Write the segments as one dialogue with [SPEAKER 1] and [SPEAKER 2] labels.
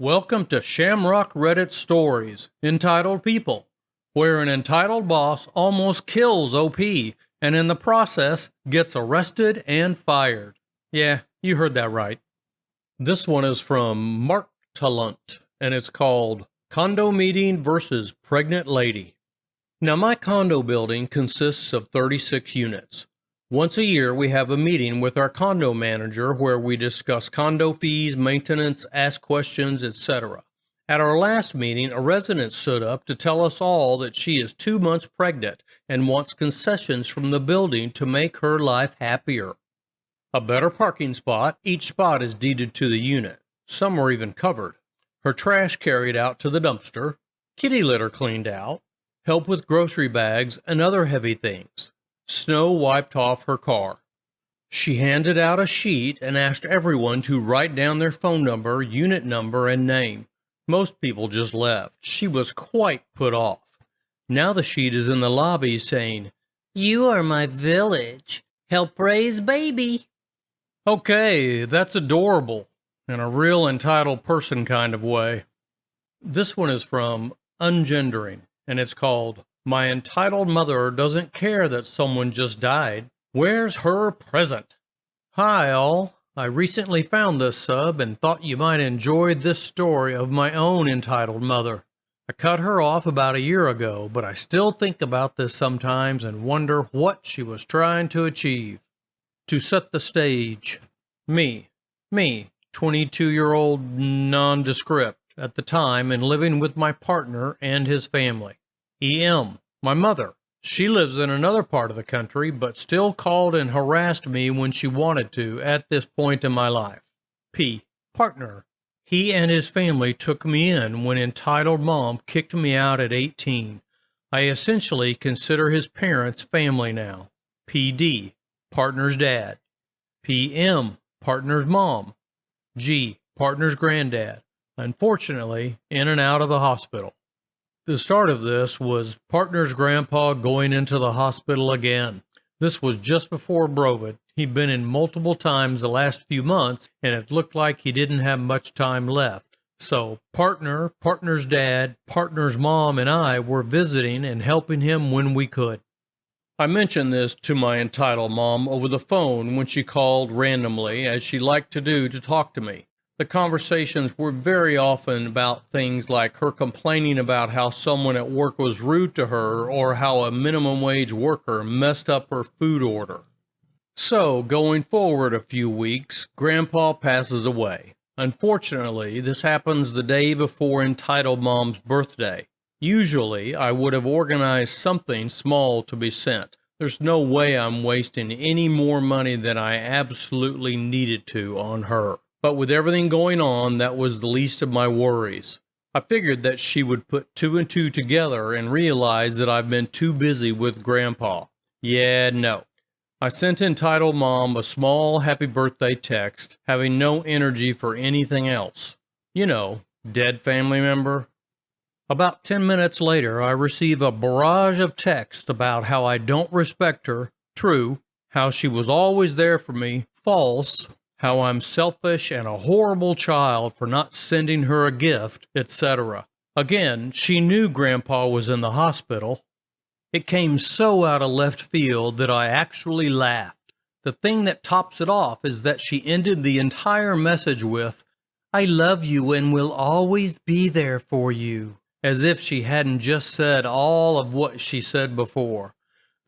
[SPEAKER 1] Welcome to Shamrock Reddit Stories, Entitled People, where an entitled boss almost kills OP and in the process gets arrested and fired. Yeah, you heard that right. This one is from Mark Talunt, and it's called Condo Meeting versus Pregnant Lady. Now, my condo building consists of 36 units. Once a year, we have a meeting with our condo manager where we discuss condo fees, maintenance, ask questions, etc. At our last meeting, a resident stood up to tell us all that she is 2 months pregnant and wants concessions from the building to make her life happier. A better parking spot, each spot is deeded to the unit. Some are even covered. Her trash carried out to the dumpster, kitty litter cleaned out, help with grocery bags and other heavy things. Snow wiped off her car. She handed out a sheet and asked everyone to write down their phone number, unit number, and name. Most people just left. She was quite put off. Now the sheet is in the lobby saying, "You are my village. Help raise baby." Okay, that's adorable, in a real entitled person kind of way. This one is from Ungendering, and it's called My Entitled Mother Doesn't Care That Someone Just Died. Where's Her Present? Hi all, I recently found this sub and thought you might enjoy this story of my own entitled mother. I cut her off about a year ago, but I still think about this sometimes and wonder what she was trying to achieve. To set the stage, me, 22-year-old nondescript at the time and living with my partner and his family. EM, my mother. She lives in another part of the country, but still called and harassed me when she wanted to at this point in my life. P, partner. He and his family took me in when entitled mom kicked me out at 18. I essentially consider his parents family now. PD, partner's dad. PM, partner's mom. G, partner's granddad. Unfortunately, in and out of the hospital. The start of this was partner's grandpa going into the hospital again. This was just before Brovid. He'd been in multiple times the last few months, and it looked like he didn't have much time left. So partner, partner's dad, partner's mom, and I were visiting and helping him when we could. I mentioned this to my entitled mom over the phone when she called randomly, as she liked to do, to talk to me. The conversations were very often about things like her complaining about how someone at work was rude to her or how a minimum wage worker messed up her food order. So, going forward a few weeks, Grandpa passes away. Unfortunately, this happens the day before entitled mom's birthday. Usually, I would have organized something small to be sent. There's no way I'm wasting any more money than I absolutely needed to on her. But with everything going on, that was the least of my worries. I figured that she would put two and two together and realize that I've been too busy with Grandpa. Yeah, no. I sent entitled mom a small happy birthday text, having no energy for anything else. You know, dead family member. About 10 minutes later, I receive a barrage of texts about how I don't respect her, true, how she was always there for me, false, how I'm selfish and a horrible child for not sending her a gift, etc. Again, she knew Grandpa was in the hospital. It came so out of left field that I actually laughed. The thing that tops it off is that she ended the entire message with, "I love you and will always be there for you," as if she hadn't just said all of what she said before.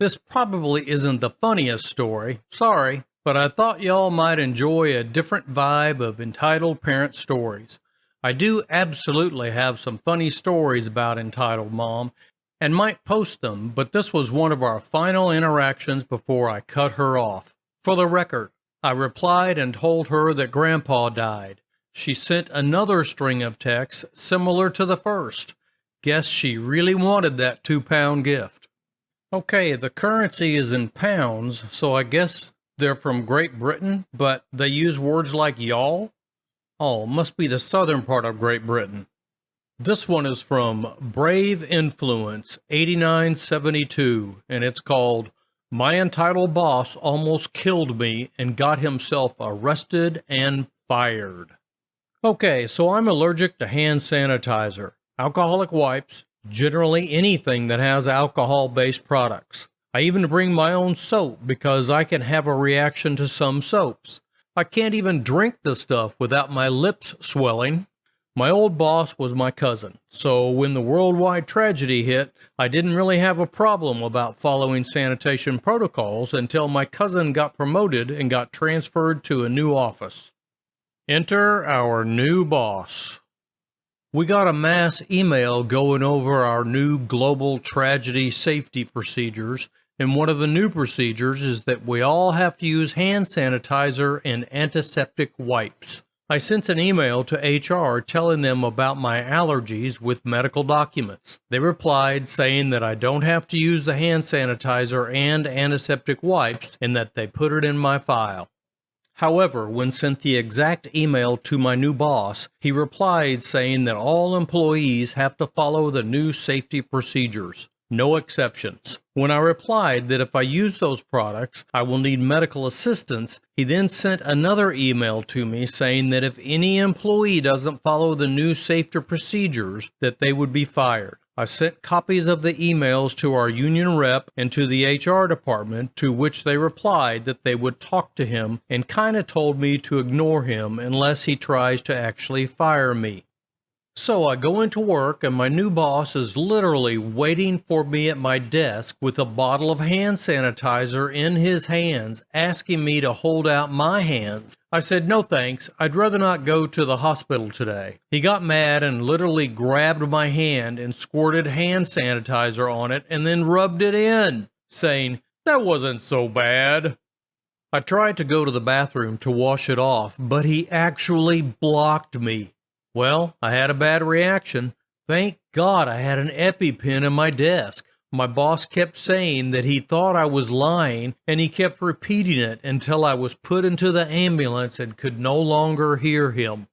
[SPEAKER 1] This probably isn't the funniest story, sorry, but I thought y'all might enjoy a different vibe of entitled parent stories. I do absolutely have some funny stories about entitled mom, and might post them, but this was one of our final interactions before I cut her off. For the record, I replied and told her that Grandpa died. She sent another string of texts similar to the first. Guess she really wanted that 2-pound gift. Okay, the currency is in pounds, so I guess they're from Great Britain, but they use words like y'all? Oh, must be the southern part of Great Britain. This one is from Brave Influence 8972, and it's called My Entitled Boss Almost Killed Me and Got Himself Arrested and Fired. Okay, so I'm allergic to hand sanitizer, alcoholic wipes, generally anything that has alcohol-based products. I even bring my own soap because I can have a reaction to some soaps. I can't even drink the stuff without my lips swelling. My old boss was my cousin, so when the worldwide tragedy hit, I didn't really have a problem about following sanitation protocols until my cousin got promoted and got transferred to a new office. Enter our new boss. We got a mass email going over our new global tragedy safety procedures, and one of the new procedures is that we all have to use hand sanitizer and antiseptic wipes. I sent an email to HR telling them about my allergies with medical documents. They replied saying that I don't have to use the hand sanitizer and antiseptic wipes and that they put it in my file. However, when sent the exact email to my new boss, he replied saying that all employees have to follow the new safety procedures. No exceptions. When I replied that if I use those products, I will need medical assistance, he then sent another email to me saying that if any employee doesn't follow the new safety procedures, that they would be fired. I sent copies of the emails to our union rep and to the HR department, to which they replied that they would talk to him and kind of told me to ignore him unless he tries to actually fire me. So I go into work and my new boss is literally waiting for me at my desk with a bottle of hand sanitizer in his hands, asking me to hold out my hands. I said, no thanks, I'd rather not go to the hospital today. He got mad and literally grabbed my hand and squirted hand sanitizer on it and then rubbed it in, saying, that wasn't so bad. I tried to go to the bathroom to wash it off, but he actually blocked me. Well, I had a bad reaction. Thank God I had an EpiPen in my desk. My boss kept saying that he thought I was lying, and he kept repeating it until I was put into the ambulance and could no longer hear him.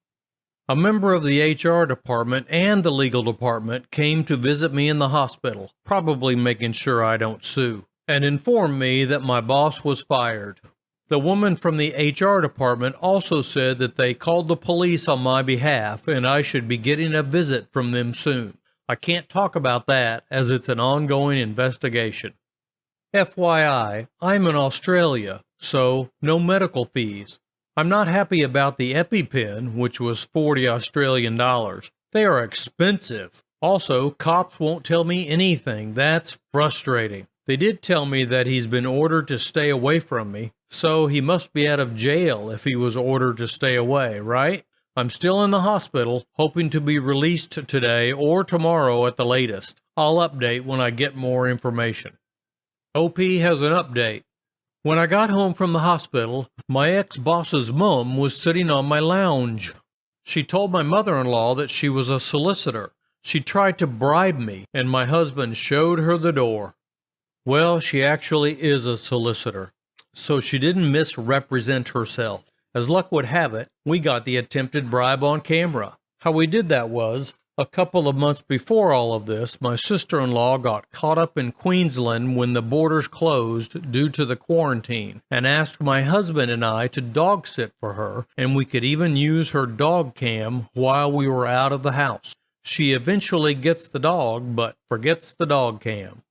[SPEAKER 1] A member of the HR department and the legal department came to visit me in the hospital, probably making sure I don't sue, and informed me that my boss was fired. The woman from the HR department also said that they called the police on my behalf and I should be getting a visit from them soon. I can't talk about that as it's an ongoing investigation. FYI, I'm in Australia, so no medical fees. I'm not happy about the EpiPen, which was $40 Australian dollars. They are expensive. Also, cops won't tell me anything. That's frustrating. They did tell me that he's been ordered to stay away from me, so he must be out of jail if he was ordered to stay away, right? I'm still in the hospital, hoping to be released today or tomorrow at the latest. I'll update when I get more information. OP has an update. When I got home from the hospital, my ex-boss's mom was sitting on my lounge. She told my mother-in-law that she was a solicitor. She tried to bribe me, and my husband showed her the door. Well, she actually is a solicitor, so she didn't misrepresent herself. As luck would have it, we got the attempted bribe on camera. How we did that was, a couple of months before all of this, my sister-in-law got caught up in Queensland when the borders closed due to the quarantine, and asked my husband and I to dog sit for her, and we could even use her dog cam while we were out of the house. She eventually gets the dog, but forgets the dog cam.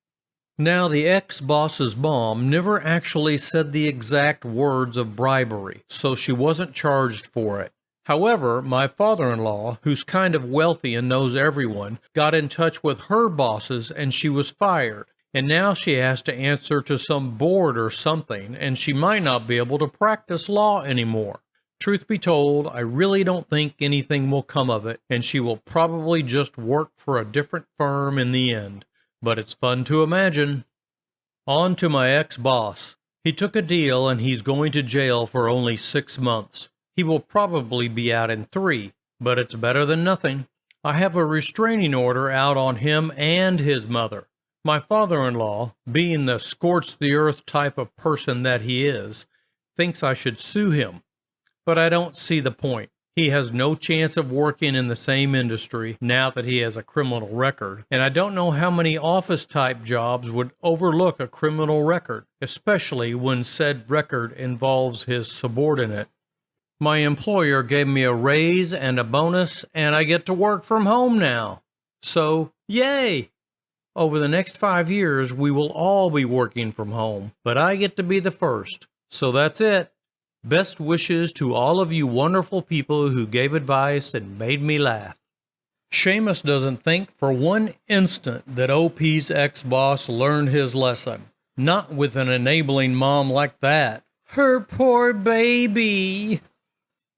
[SPEAKER 1] Now, the ex-boss's mom never actually said the exact words of bribery, so she wasn't charged for it. However, my father-in-law, who's kind of wealthy and knows everyone, got in touch with her bosses and she was fired. And now she has to answer to some board or something, and she might not be able to practice law anymore. Truth be told, I really don't think anything will come of it, and she will probably just work for a different firm in the end. But it's fun to imagine. On to my ex-boss. He took a deal and he's going to jail for only 6 months. He will probably be out in 3, but it's better than nothing. I have a restraining order out on him and his mother. My father-in-law, being the scorch-the-earth type of person that he is, thinks I should sue him. But I don't see the point. He has no chance of working in the same industry now that he has a criminal record, and I don't know how many office-type jobs would overlook a criminal record, especially when said record involves his subordinate. My employer gave me a raise and a bonus, and I get to work from home now. So, yay! Over the next 5 years, we will all be working from home, but I get to be the first. So that's it. Best wishes to all of you wonderful people who gave advice and made me laugh. Seamus doesn't think for one instant that OP's ex-boss learned his lesson. Not with an enabling mom like that. Her poor baby.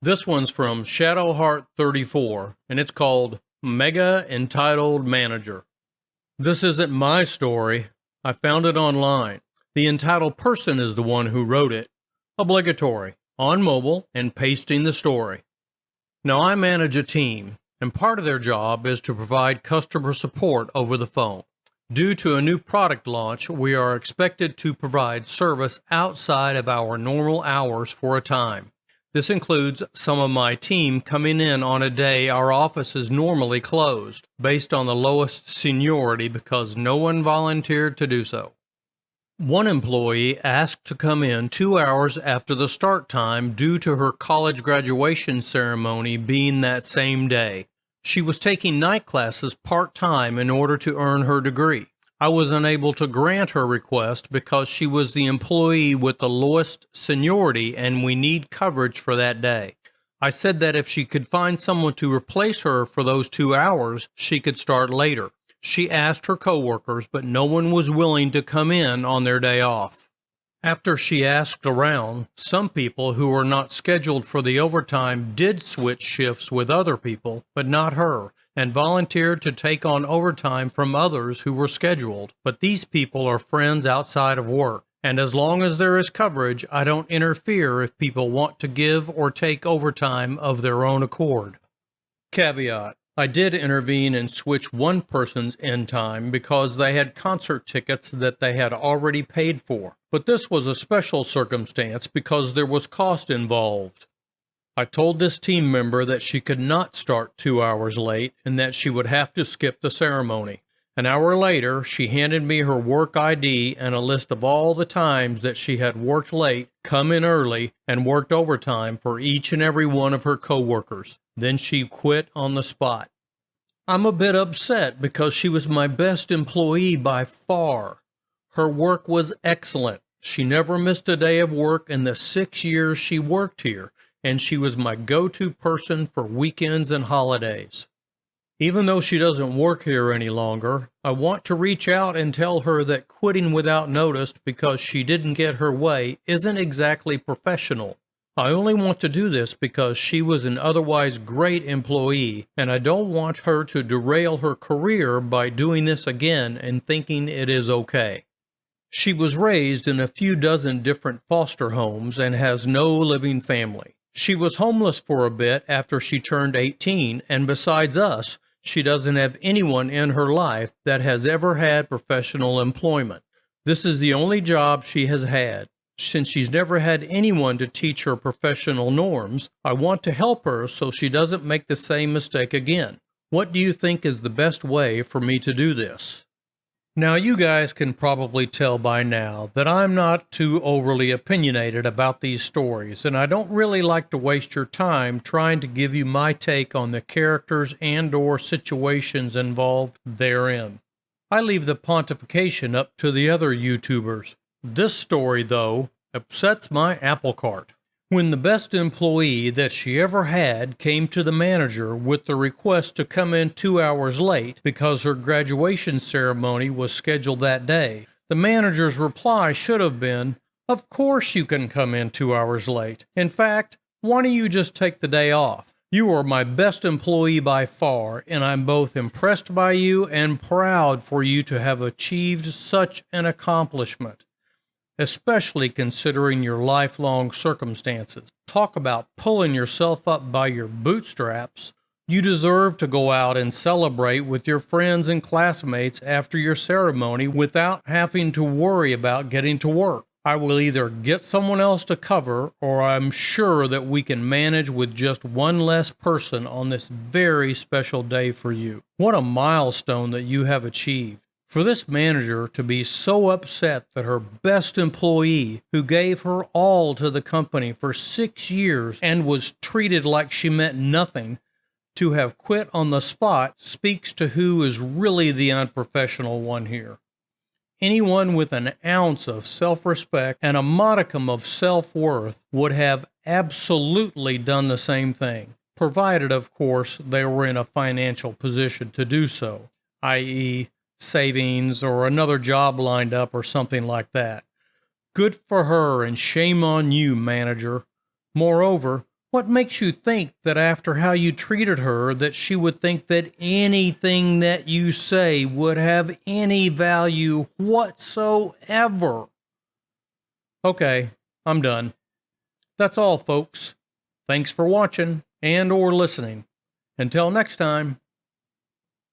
[SPEAKER 1] This one's from Shadowheart34, and it's called Mega Entitled Manager. This isn't my story. I found it online. The entitled person is the one who wrote it. Obligatory, on mobile, and pasting the story. Now, I manage a team, and part of their job is to provide customer support over the phone. Due to a new product launch, we are expected to provide service outside of our normal hours for a time. This includes some of my team coming in on a day our office is normally closed, based on the lowest seniority because no one volunteered to do so. One employee asked to come in 2 hours after the start time due to her college graduation ceremony being that same day. She was taking night classes part-time in order to earn her degree. I was unable to grant her request because she was the employee with the lowest seniority and we need coverage for that day. I said that if she could find someone to replace her for those 2 hours, she could start later. She asked her coworkers, but no one was willing to come in on their day off. After she asked around, some people who were not scheduled for the overtime did switch shifts with other people, but not her, and volunteered to take on overtime from others who were scheduled. But these people are friends outside of work, and as long as there is coverage, I don't interfere if people want to give or take overtime of their own accord. Caveat: I did intervene and switch one person's end time because they had concert tickets that they had already paid for. But this was a special circumstance because there was cost involved. I told this team member that she could not start 2 hours late and that she would have to skip the ceremony. An hour later, she handed me her work ID and a list of all the times that she had worked late, come in early, and worked overtime for each and every one of her coworkers. Then she quit on the spot. I'm a bit upset because she was my best employee by far. Her work was excellent. She never missed a day of work in the 6 years she worked here, and she was my go-to person for weekends and holidays. Even though she doesn't work here any longer, I want to reach out and tell her that quitting without notice because she didn't get her way isn't exactly professional. I only want to do this because she was an otherwise great employee, and I don't want her to derail her career by doing this again and thinking it is okay. She was raised in a few dozen different foster homes and has no living family. She was homeless for a bit after she turned 18, and besides us, she doesn't have anyone in her life that has ever had professional employment. This is the only job she has had. Since she's never had anyone to teach her professional norms, I want to help her so she doesn't make the same mistake again. What do you think is the best way for me to do this? Now, you guys can probably tell by now that I'm not too overly opinionated about these stories, and I don't really like to waste your time trying to give you my take on the characters and/or situations involved therein. I leave the pontification up to the other YouTubers. This story, though, upsets my apple cart. When the best employee that she ever had came to the manager with the request to come in 2 hours late because her graduation ceremony was scheduled that day, the manager's reply should have been, "Of course you can come in 2 hours late. In fact, why don't you just take the day off? You are my best employee by far, and I'm both impressed by you and proud for you to have achieved such an accomplishment. Especially considering your lifelong circumstances. Talk about pulling yourself up by your bootstraps. You deserve to go out and celebrate with your friends and classmates after your ceremony without having to worry about getting to work. I will either get someone else to cover, or I'm sure that we can manage with just one less person on this very special day for you. What a milestone that you have achieved. For this manager to be so upset that her best employee, who gave her all to the company for 6 years and was treated like she meant nothing, to have quit on the spot speaks to who is really the unprofessional one here. Anyone with an ounce of self-respect and a modicum of self-worth would have absolutely done the same thing, provided, of course, they were in a financial position to do so, i.e., savings or another job lined up or something like that. Good for her and shame on you, manager. Moreover, what makes you think that after how you treated her that she would think that anything that you say would have any value whatsoever? Okay, I'm done. That's all, folks. Thanks for watching and or listening. Until next time.